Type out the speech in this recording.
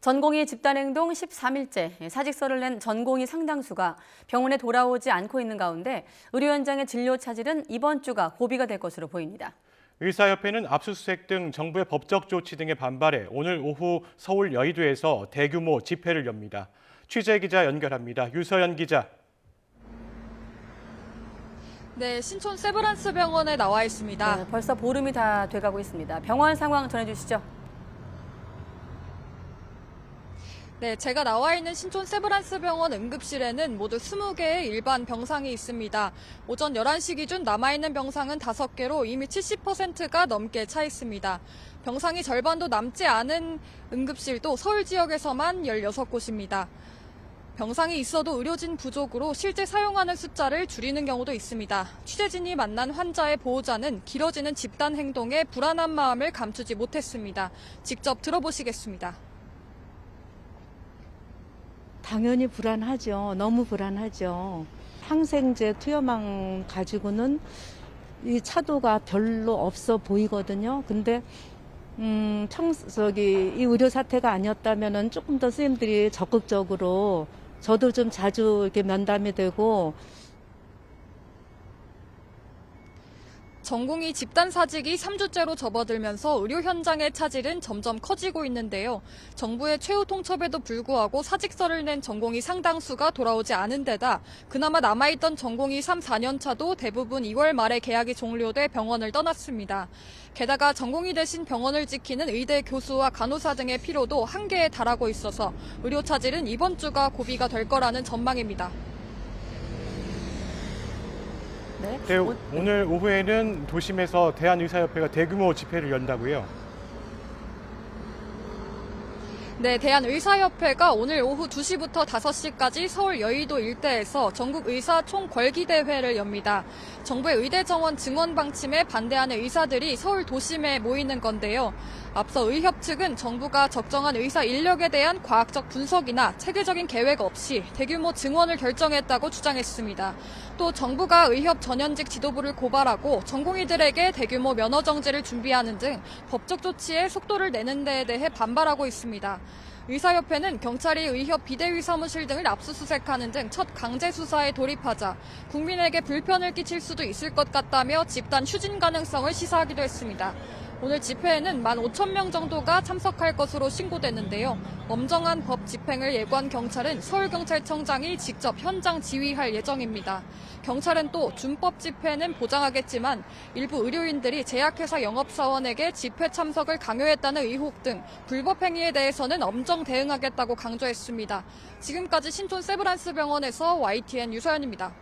전공의 집단행동 13일째 사직서를 낸 전공의 상당수가 병원에 돌아오지 않고 있는 가운데 의료 현장의 진료 차질은 이번 주가 고비가 될 것으로 보입니다. 의사협회는 압수수색 등 정부의 법적 조치 등에 반발해 오늘 오후 서울 여의도에서 대규모 집회를 엽니다. 취재기자 연결합니다. 유서연 기자. 네, 신촌 세브란스 병원에 나와 있습니다. 네, 벌써 보름이 다 돼가고 있습니다. 병원 상황 전해주시죠. 네, 제가 나와 있는 신촌 세브란스 병원 응급실에는 모두 20개의 일반 병상이 있습니다. 오전 11시 기준 남아있는 병상은 5개로 이미 70%가 넘게 차 있습니다. 병상이 절반도 남지 않은 응급실도 서울 지역에서만 16곳입니다. 병상이 있어도 의료진 부족으로 실제 사용하는 숫자를 줄이는 경우도 있습니다. 취재진이 만난 환자의 보호자는 길어지는 집단 행동에 불안한 마음을 감추지 못했습니다. 직접 들어보시겠습니다. 당연히 불안하죠. 너무 불안하죠. 항생제 투여망 가지고는 이 차도가 별로 없어 보이거든요. 근데 이 의료 사태가 아니었다면은 조금 더 선생님들이 적극적으로 저도 좀 자주 이렇게 면담이 되고. 전공의 집단 사직이 3주째로 접어들면서 의료 현장의 차질은 점점 커지고 있는데요. 정부의 최후 통첩에도 불구하고 사직서를 낸 전공의 상당수가 돌아오지 않은 데다 그나마 남아있던 전공의 3, 4년 차도 대부분 2월 말에 계약이 종료돼 병원을 떠났습니다. 게다가 전공의 대신 병원을 지키는 의대 교수와 간호사 등의 필요도 한계에 달하고 있어서 의료 차질은 이번 주가 고비가 될 거라는 전망입니다. 네. 오늘 오후에는 도심에서 대한의사협회가 대규모 집회를 연다고요? 네, 대한의사협회가 오늘 오후 2시부터 5시까지 서울 여의도 일대에서 전국 의사 총궐기대회를 엽니다. 정부의 의대 정원 증원 방침에 반대하는 의사들이 서울 도심에 모이는 건데요. 앞서 의협 측은 정부가 적정한 의사 인력에 대한 과학적 분석이나 체계적인 계획 없이 대규모 증원을 결정했다고 주장했습니다. 또 정부가 의협 전현직 지도부를 고발하고 전공의들에게 대규모 면허 정지를 준비하는 등 법적 조치에 속도를 내는 데에 대해 반발하고 있습니다. 의사협회는 경찰이 의협 비대위 사무실 등을 압수수색하는 등 첫 강제 수사에 돌입하자 국민에게 불편을 끼칠 수도 있을 것 같다며 집단 휴진 가능성을 시사하기도 했습니다. 오늘 집회에는 15,000명 정도가 참석할 것으로 신고됐는데요. 엄정한 법 집행을 예고한 경찰은 서울경찰청장이 직접 현장 지휘할 예정입니다. 경찰은 또 준법 집회는 보장하겠지만 일부 의료인들이 제약회사 영업사원에게 집회 참석을 강요했다는 의혹 등 불법 행위에 대해서는 엄정 대응하겠다고 강조했습니다. 지금까지 신촌 세브란스 병원에서 YTN 유서연입니다.